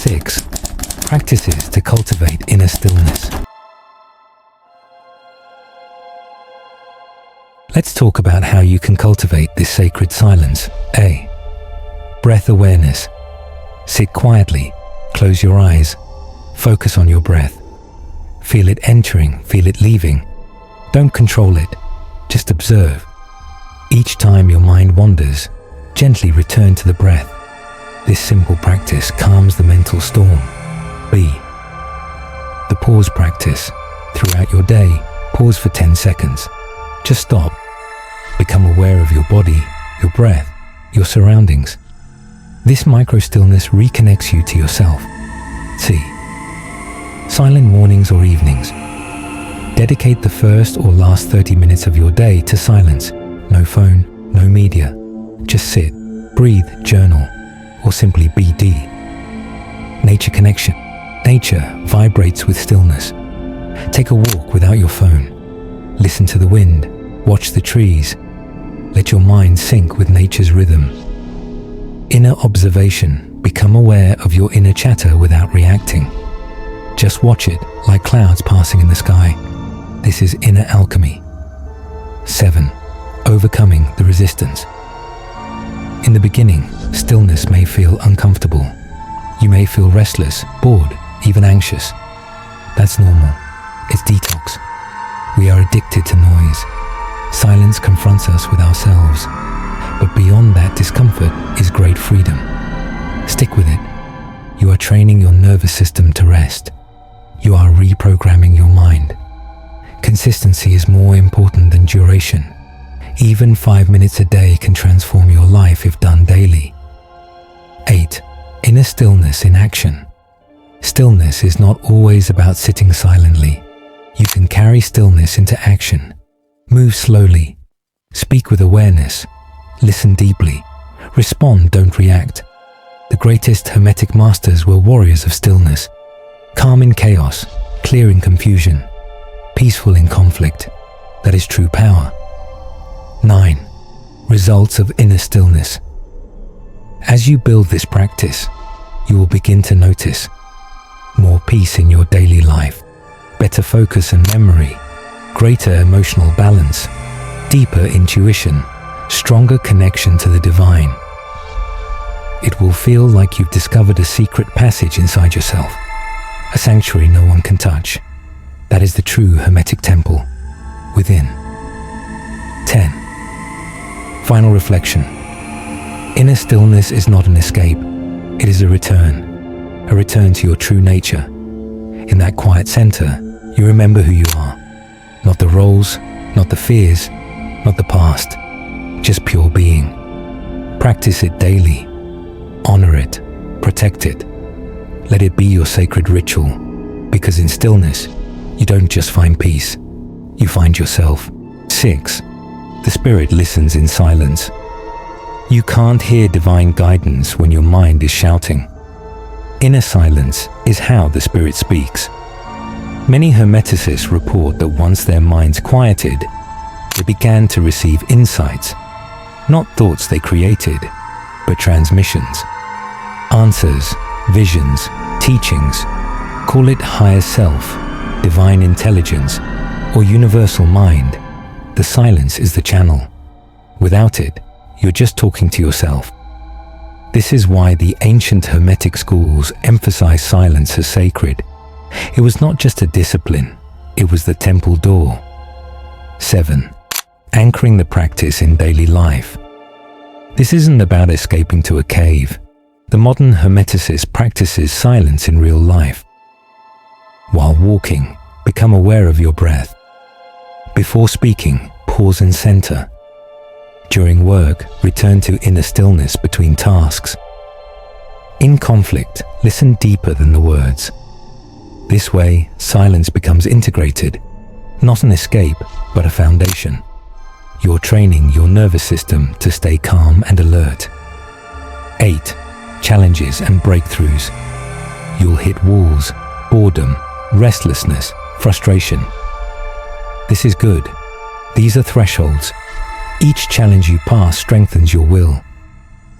6. Practices to cultivate inner stillness. Let's talk about how you can cultivate this sacred silence. A. Breath awareness. Sit quietly, close your eyes, focus on your breath. Feel it entering, feel it leaving. Don't control it, just observe. Each time your mind wanders, gently return to the breath. This simple practice calms the mental storm. B. The pause practice. Throughout your day, pause for 10 seconds. Just stop. Become aware of your body, your breath, your surroundings. This micro-stillness reconnects you to yourself. C. Silent mornings or evenings. Dedicate the first or last 30 minutes of your day to silence. No phone, no media. Just sit, breathe, journal, or simply BD. Nature connection. Nature vibrates with stillness. Take a walk without your phone. Listen to the wind. Watch the trees. Let your mind sync with nature's rhythm. Inner observation. Become aware of your inner chatter without reacting. Just watch it like clouds passing in the sky. This is inner alchemy. 7. Overcoming the resistance. In the beginning, stillness may feel uncomfortable. You may feel restless, bored, even anxious. That's normal. It's detox. We are addicted to noise. Silence confronts us with ourselves. But beyond that discomfort is great freedom. Stick with it. You are training your nervous system to rest. You are reprogramming your mind. Consistency is more important than duration. Even 5 minutes a day can transform your life if done daily. 8. Inner stillness in action. Stillness is not always about sitting silently. You can carry stillness into action. Move slowly. Speak with awareness. Listen deeply. Respond, don't react. The greatest Hermetic masters were warriors of stillness. Calm in chaos, clear in confusion, peaceful in conflict. That is true power. 9. Results of inner stillness. As you build this practice, you will begin to notice more peace in your daily life, better focus and memory, greater emotional balance, deeper intuition, stronger connection to the divine. It will feel like you've discovered a secret passage inside yourself, a sanctuary no one can touch. That is the true Hermetic temple within. 10. Final reflection. Inner stillness is not an escape. It is a return to your true nature. In that quiet center, you remember who you are. Not the roles, not the fears, not the past, just pure being. Practice it daily. Honor it. Protect it. Let it be your sacred ritual, because in stillness, you don't just find peace, you find yourself. 6. The spirit listens in silence. You can't hear divine guidance when your mind is shouting. Inner silence is how the spirit speaks. Many Hermeticists report that once their minds quieted, they began to receive insights, not thoughts they created, but transmissions, answers, visions, teachings. Call it higher self, divine intelligence, or universal mind. The silence is the channel. Without it, you're just talking to yourself. This is why the ancient Hermetic schools emphasize silence as sacred. It was not just a discipline, it was the temple door. 7. Anchoring the practice in daily life. This isn't about escaping to a cave. The modern Hermeticist practices silence in real life. While walking, become aware of your breath. Before speaking, pause and center. During work, return to inner stillness between tasks. In conflict, listen deeper than the words. This way, silence becomes integrated, not an escape, but a foundation. You're training your nervous system to stay calm and alert. 8. Challenges and breakthroughs. You'll hit walls, boredom, restlessness, frustration. This is good. These are thresholds. Each challenge you pass strengthens your will.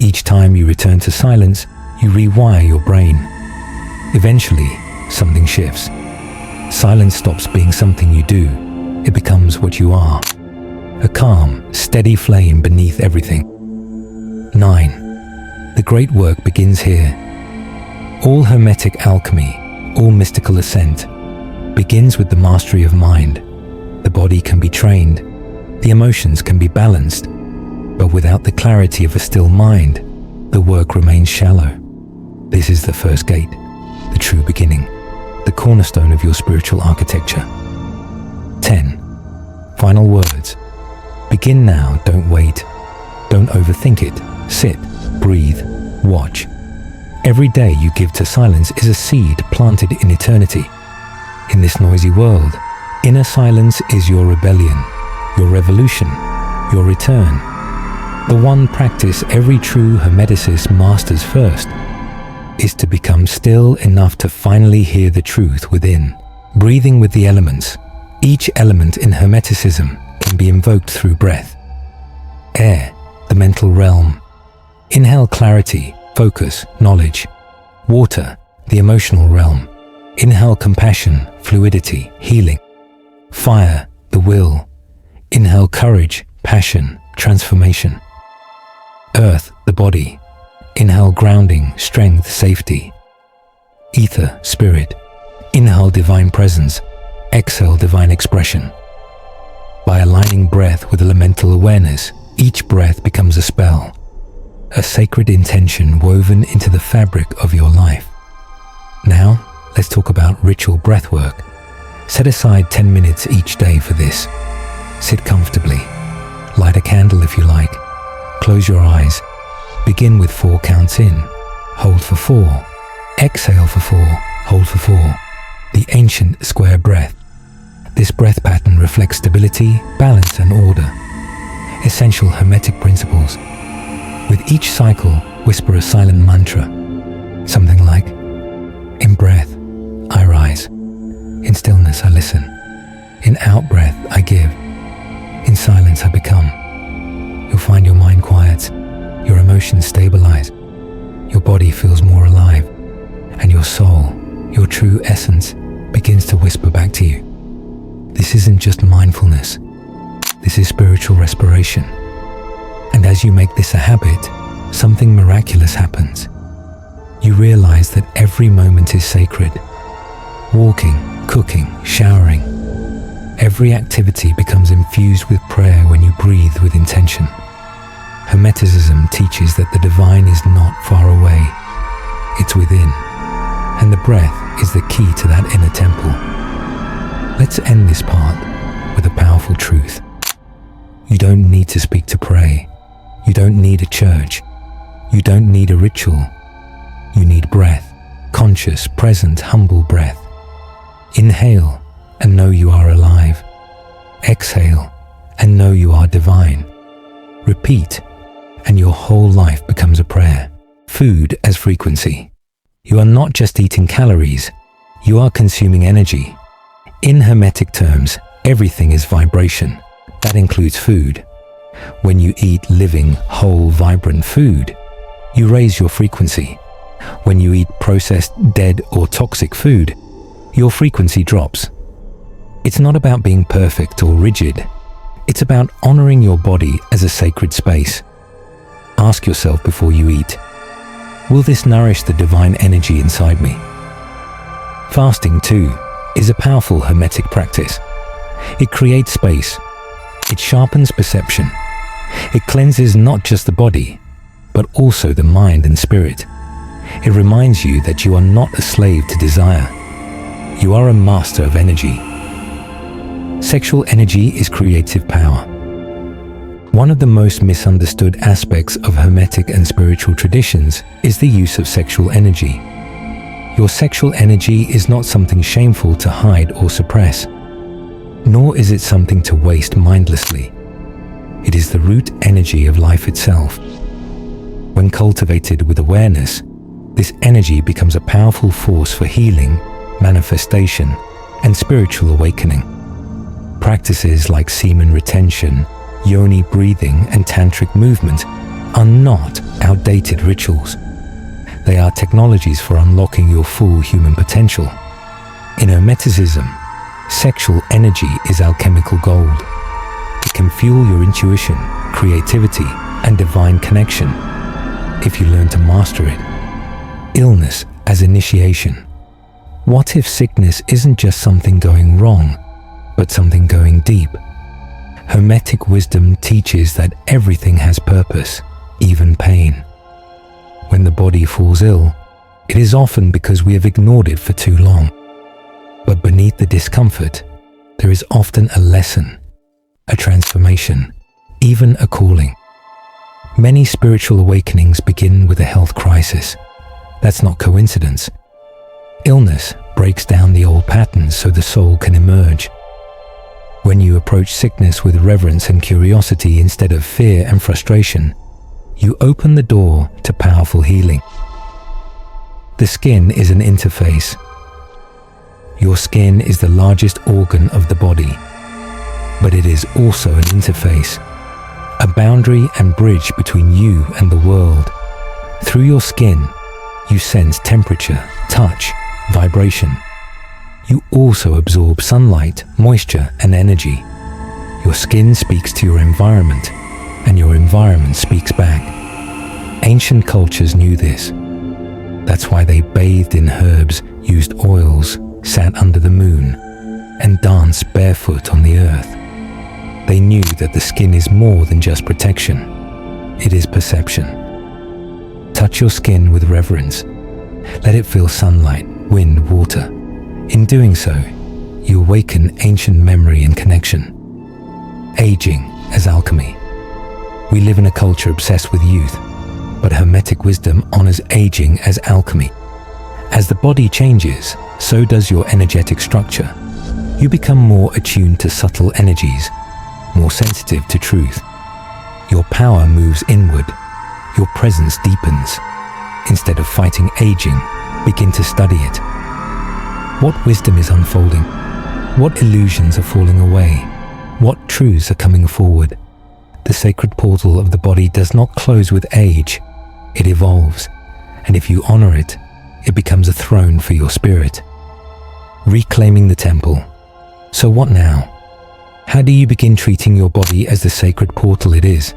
Each time you return to silence, you rewire your brain. Eventually, something shifts. Silence stops being something you do. It becomes what you are. A calm, steady flame beneath everything. 9. The great work begins here. All Hermetic alchemy, all mystical ascent, begins with the mastery of mind. The body can be trained, the emotions can be balanced, but without the clarity of a still mind, the work remains shallow. This is the first gate, the true beginning, the cornerstone of your spiritual architecture. 10. Final words. Begin now, don't wait. Don't overthink it. Sit, breathe, watch. Every day you give to silence is a seed planted in eternity. In this noisy world, inner silence is your rebellion, your revolution, your return. The one practice every true Hermeticist masters first is to become still enough to finally hear the truth within. Breathing with the elements. Each element in Hermeticism can be invoked through breath. Air, the mental realm. Inhale clarity, focus, knowledge. Water, the emotional realm. Inhale compassion, fluidity, healing. Fire, the will. Inhale courage, passion, transformation. Earth, the body. Inhale grounding, strength, safety. Ether, spirit. Inhale divine presence. Exhale divine expression. By aligning breath with elemental awareness, each breath becomes a spell, a sacred intention woven into the fabric of your life. Now, let's talk about ritual breathwork. Set aside 10 minutes each day for this. Sit comfortably. Light a candle if you like. Close your eyes. Begin with 4 counts in. Hold for 4. Exhale for 4. Hold for 4. The ancient square breath. This breath pattern reflects stability, balance, and order. Essential Hermetic principles. With each cycle, whisper a silent mantra. Something like, in breath, I rise. In stillness, I listen. In out-breath, I give. In silence, I become. You'll find your mind quiets, your emotions stabilize, your body feels more alive, and your soul, your true essence, begins to whisper back to you. This isn't just mindfulness. This is spiritual respiration. And as you make this a habit, something miraculous happens. You realize that every moment is sacred. Walking, cooking, showering. Every activity becomes infused with prayer when you breathe with intention. Hermeticism teaches that the divine is not far away. It's within. And the breath is the key to that inner temple. Let's end this part with a powerful truth. You don't need to speak to pray. You don't need a church. You don't need a ritual. You need breath, conscious, present, humble breath. Inhale and know you are alive. Exhale and know you are divine. Repeat and your whole life becomes a prayer. Food as frequency. You are not just eating calories. You are consuming energy. In Hermetic terms, everything is vibration. That includes food. When you eat living, whole, vibrant food, you raise your frequency. When you eat processed, dead, or toxic food, your frequency drops. It's not about being perfect or rigid. It's about honoring your body as a sacred space. Ask yourself before you eat, will this nourish the divine energy inside me? Fasting, too, is a powerful Hermetic practice. It creates space. It sharpens perception. It cleanses not just the body, but also the mind and spirit. It reminds you that you are not a slave to desire. You are a master of energy. Sexual energy is creative power. One of the most misunderstood aspects of Hermetic and spiritual traditions is the use of sexual energy. Your sexual energy is not something shameful to hide or suppress, nor is it something to waste mindlessly. It is the root energy of life itself. When cultivated with awareness, this energy becomes a powerful force for healing, manifestation, and spiritual awakening. Practices like semen retention, yoni breathing, and tantric movement are not outdated rituals. They are technologies for unlocking your full human potential. In Hermeticism, sexual energy is alchemical gold. It can fuel your intuition, creativity, and divine connection if you learn to master it. Illness as initiation. What if sickness isn't just something going wrong, but something going deep? Hermetic wisdom teaches that everything has purpose, even pain. When the body falls ill, it is often because we have ignored it for too long. But beneath the discomfort, there is often a lesson, a transformation, even a calling. Many spiritual awakenings begin with a health crisis. That's not coincidence. Illness breaks down the old patterns so the soul can emerge. When you approach sickness with reverence and curiosity instead of fear and frustration, you open the door to powerful healing. The skin is an interface. Your skin is the largest organ of the body, but it is also an interface, a boundary and bridge between you and the world. Through your skin, you sense temperature, touch, vibration. You also absorb sunlight, moisture, and energy. Your skin speaks to your environment, and your environment speaks back. Ancient cultures knew this. That's why they bathed in herbs, used oils, sat under the moon, and danced barefoot on the earth. They knew that the skin is more than just protection. It is perception. Touch your skin with reverence. Let it feel sunlight, wind, water. In doing so, you awaken ancient memory and connection. Aging as alchemy. We live in a culture obsessed with youth, but Hermetic wisdom honors aging as alchemy. As the body changes, so does your energetic structure. You become more attuned to subtle energies, more sensitive to truth. Your power moves inward. Your presence deepens. Instead of fighting aging, begin to study it. What wisdom is unfolding? What illusions are falling away? What truths are coming forward? The sacred portal of the body does not close with age. It evolves, and if you honor it, it becomes a throne for your spirit. Reclaiming the temple. So what now? How do you begin treating your body as the sacred portal it is?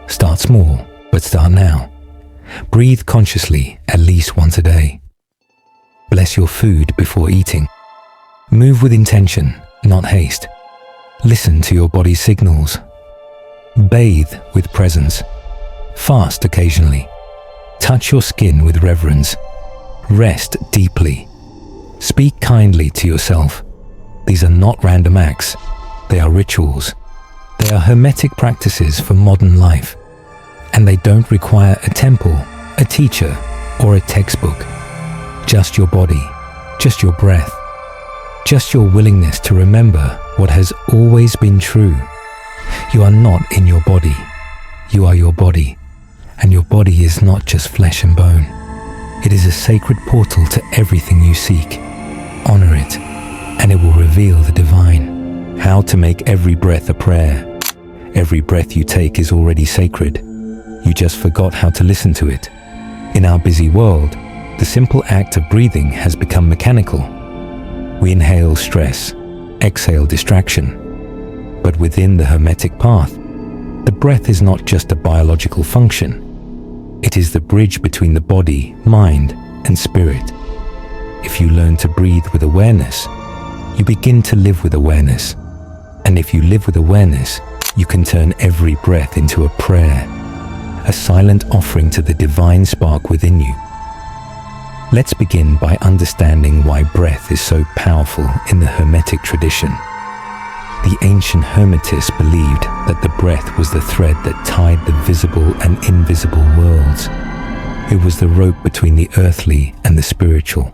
Start small, but start now. Breathe consciously at least once a day. Bless your food before eating. Move with intention, not haste. Listen to your body's signals. Bathe with presence. Fast occasionally. Touch your skin with reverence. Rest deeply. Speak kindly to yourself. These are not random acts. They are rituals. They are hermetic practices for modern life. And they don't require a temple, a teacher, or a textbook. Just your body, just your breath, just your willingness to remember what has always been true. You are not in your body. You are your body. And your body is not just flesh and bone. It is a sacred portal to everything you seek. Honor it, and it will reveal the divine. How to make every breath a prayer. Every breath you take is already sacred. You just forgot how to listen to it. In our busy world, the simple act of breathing has become mechanical. We inhale stress, exhale distraction. But within the Hermetic path, the breath is not just a biological function. It is the bridge between the body, mind, and spirit. If you learn to breathe with awareness, you begin to live with awareness. And if you live with awareness, you can turn every breath into a prayer, a silent offering to the divine spark within you. Let's begin by understanding why breath is so powerful in the Hermetic tradition. The ancient Hermetists believed that the breath was the thread that tied the visible and invisible worlds. It was the rope between the earthly and the spiritual.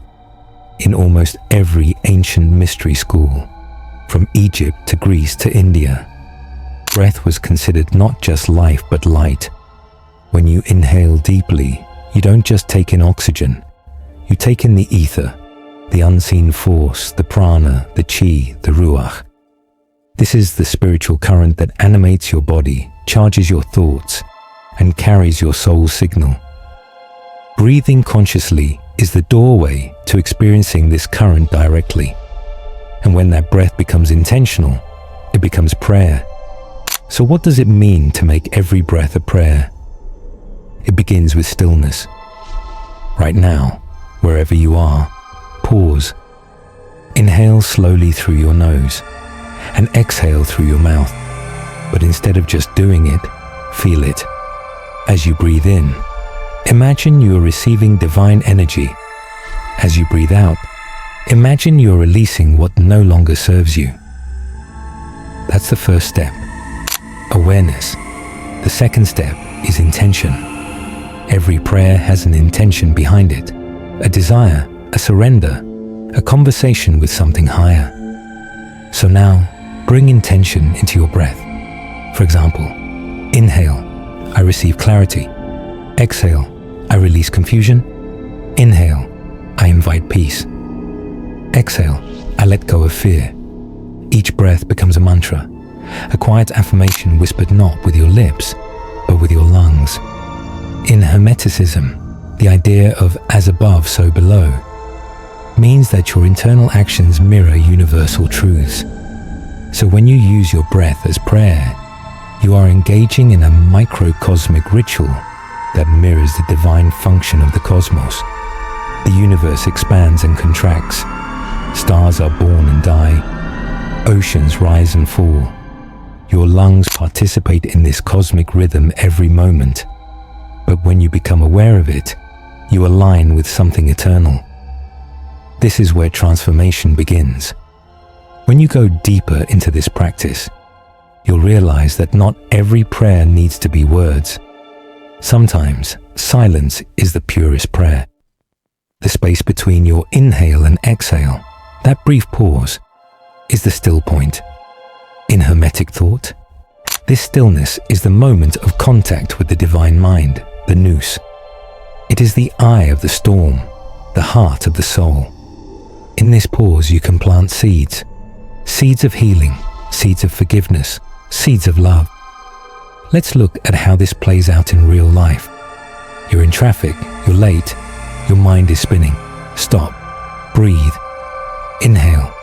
In almost every ancient mystery school, from Egypt to Greece to India, breath was considered not just life but light. When you inhale deeply, you don't just take in oxygen, you take in the ether, the unseen force, the prana, the chi, the ruach. This is the spiritual current that animates your body, charges your thoughts, and carries your soul's signal. Breathing consciously is the doorway to experiencing this current directly. And when that breath becomes intentional, it becomes prayer. So what does it mean to make every breath a prayer? It begins with stillness. Right now, wherever you are, pause. Inhale slowly through your nose and exhale through your mouth. But instead of just doing it, feel it. As you breathe in, imagine you are receiving divine energy. As you breathe out, imagine you're releasing what no longer serves you. That's the first step, awareness. The second step is intention. Every prayer has an intention behind it, a desire, a surrender, a conversation with something higher. So now, bring intention into your breath. For example, inhale, I receive clarity. Exhale, I release confusion. Inhale, I invite peace. Exhale, I let go of fear. Each breath becomes a mantra, a quiet affirmation whispered not with your lips, but with your lungs. In Hermeticism, the idea of as above, so below means that your internal actions mirror universal truths. So when you use your breath as prayer, you are engaging in a microcosmic ritual that mirrors the divine function of the cosmos. The universe expands and contracts. Stars are born and die. Oceans rise and fall. Your lungs participate in this cosmic rhythm every moment. But when you become aware of it, you align with something eternal. This is where transformation begins. When you go deeper into this practice, you'll realize that not every prayer needs to be words. Sometimes silence is the purest prayer. The space between your inhale and exhale, that brief pause, is the still point. In Hermetic thought, this stillness is the moment of contact with the divine mind, the nous. It is the eye of the storm, the heart of the soul. In this pause you can plant seeds of healing, seeds of forgiveness, seeds of love. Let's look at how this plays out in real life. You're in traffic, you're late, your mind is spinning. Stop, breathe, inhale,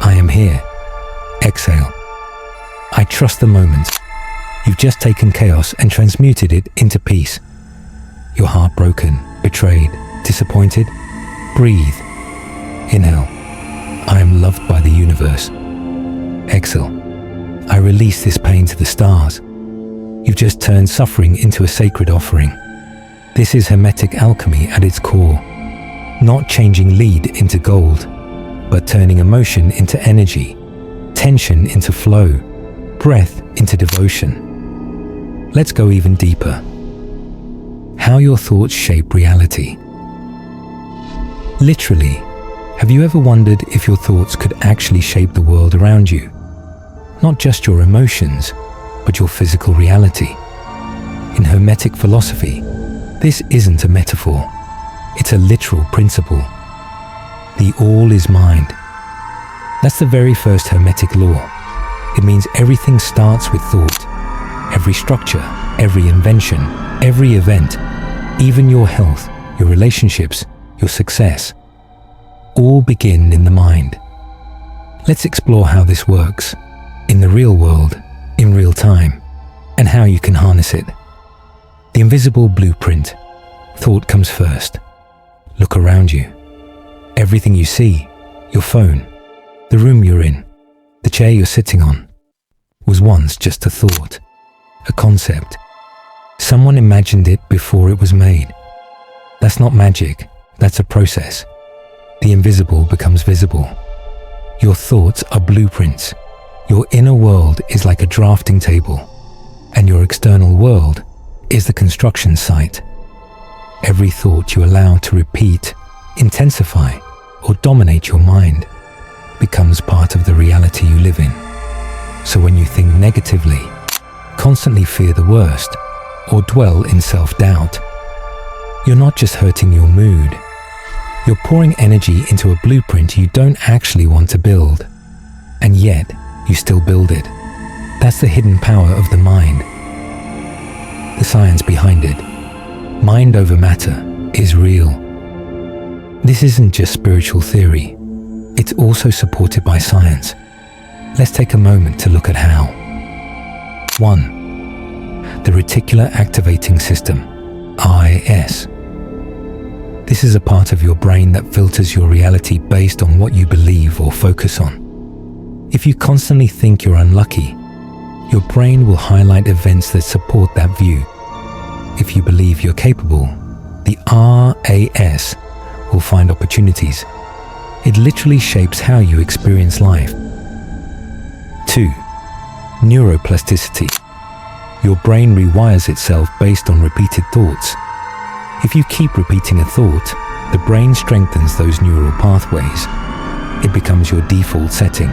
I am here. Exhale, I trust the moment. You've just taken chaos and transmuted it into peace. You're heartbroken, betrayed, disappointed. Breathe. Inhale, I am loved by the universe. Exhale, I release this pain to the stars. You've just turned suffering into a sacred offering. This is Hermetic alchemy at its core. Not changing lead into gold, but turning emotion into energy, tension into flow, breath into devotion. Let's go even deeper. How your thoughts shape reality. Literally, have you ever wondered if your thoughts could actually shape the world around you? Not just your emotions, but your physical reality. In Hermetic philosophy, this isn't a metaphor. It's a literal principle. The all is mind. That's the very first Hermetic law. It means everything starts with thought. Every structure, every invention, every event, even your health, your relationships, your success, all begin in the mind. Let's explore how this works in the real world, in real time, and how you can harness it. The invisible blueprint. Thought comes first. Look around you. Everything you see, your phone, the room you're in, the chair you're sitting on, was once just a thought, a concept. Someone imagined it before it was made. That's not magic, that's a process. The invisible becomes visible. Your thoughts are blueprints. Your inner world is like a drafting table, and your external world is the construction site. Every thought you allow to repeat, intensify, or dominate your mind becomes part of the reality you live in. So when you think negatively, constantly fear the worst, or dwell in self-doubt, you're not just hurting your mood, you're pouring energy into a blueprint you don't actually want to build, and yet you still build it. That's the hidden power of the mind. The science behind it. Mind over matter is real. This isn't just spiritual theory. It's also supported by science. Let's take a moment to look at how. 1. The reticular activating system, RAS. This is a part of your brain that filters your reality based on what you believe or focus on. If you constantly think you're unlucky, your brain will highlight events that support that view. If you believe you're capable, the RAS will find opportunities. It literally shapes how you experience life. 2. Neuroplasticity. Your brain rewires itself based on repeated thoughts. If you keep repeating a thought, the brain strengthens those neural pathways. It becomes your default setting.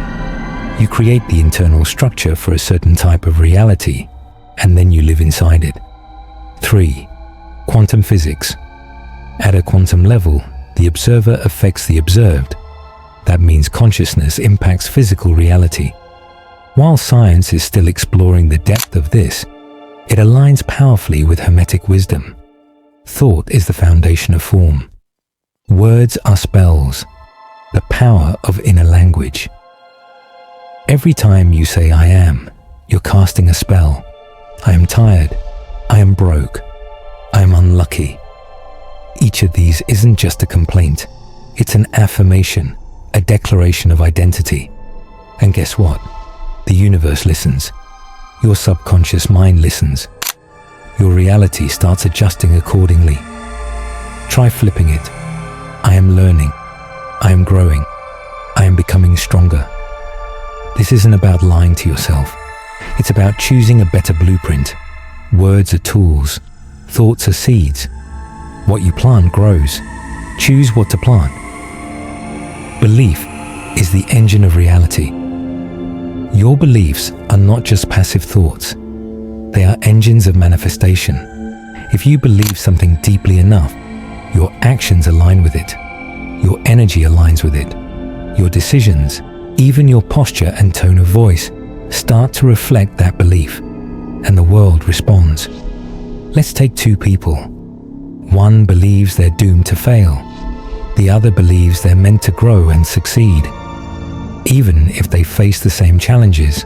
You create the internal structure for a certain type of reality, and then you live inside it. 3. Quantum physics. At a quantum level, the observer affects the observed. That means consciousness impacts physical reality. While science is still exploring the depth of this, it aligns powerfully with Hermetic wisdom. Thought is the foundation of form. Words are spells, the power of inner language. Every time you say "I am," you're casting a spell. I am tired. I am broke. I am unlucky. Each of these isn't just a complaint. It's an affirmation, a declaration of identity. And guess what? The universe listens. Your subconscious mind listens. Your reality starts adjusting accordingly. Try flipping it. I am learning. I am growing. I am becoming stronger. This isn't about lying to yourself. It's about choosing a better blueprint. Words are tools. Thoughts are seeds. What you plant grows. Choose what to plant. Belief is the engine of reality. Your beliefs are not just passive thoughts. They are engines of manifestation. If you believe something deeply enough, your actions align with it. Your energy aligns with it. Your decisions, even your posture and tone of voice, start to reflect that belief, and the world responds. Let's take two people. One believes they're doomed to fail. The other believes they're meant to grow and succeed. Even if they face the same challenges,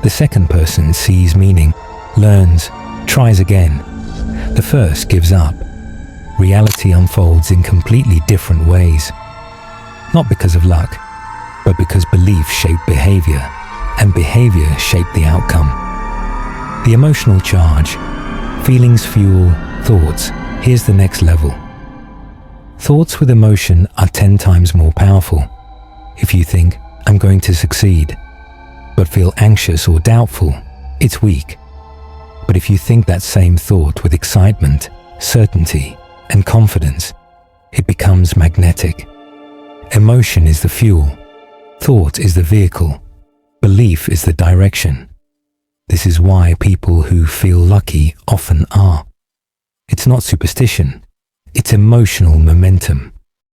the second person sees meaning, learns, tries again. The first gives up. Reality unfolds in completely different ways. Not because of luck, but because belief shaped behavior, and behavior shaped the outcome. The emotional charge. Feelings fuel thoughts. Here's the next level. Thoughts with emotion are 10 times more powerful. If you think, "I'm going to succeed," but feel anxious or doubtful, it's weak. But if you think that same thought with excitement, certainty, and confidence, it becomes magnetic. Emotion is the fuel. Thought is the vehicle. Belief is the direction. This is why people who feel lucky often are. It's not superstition. It's emotional momentum.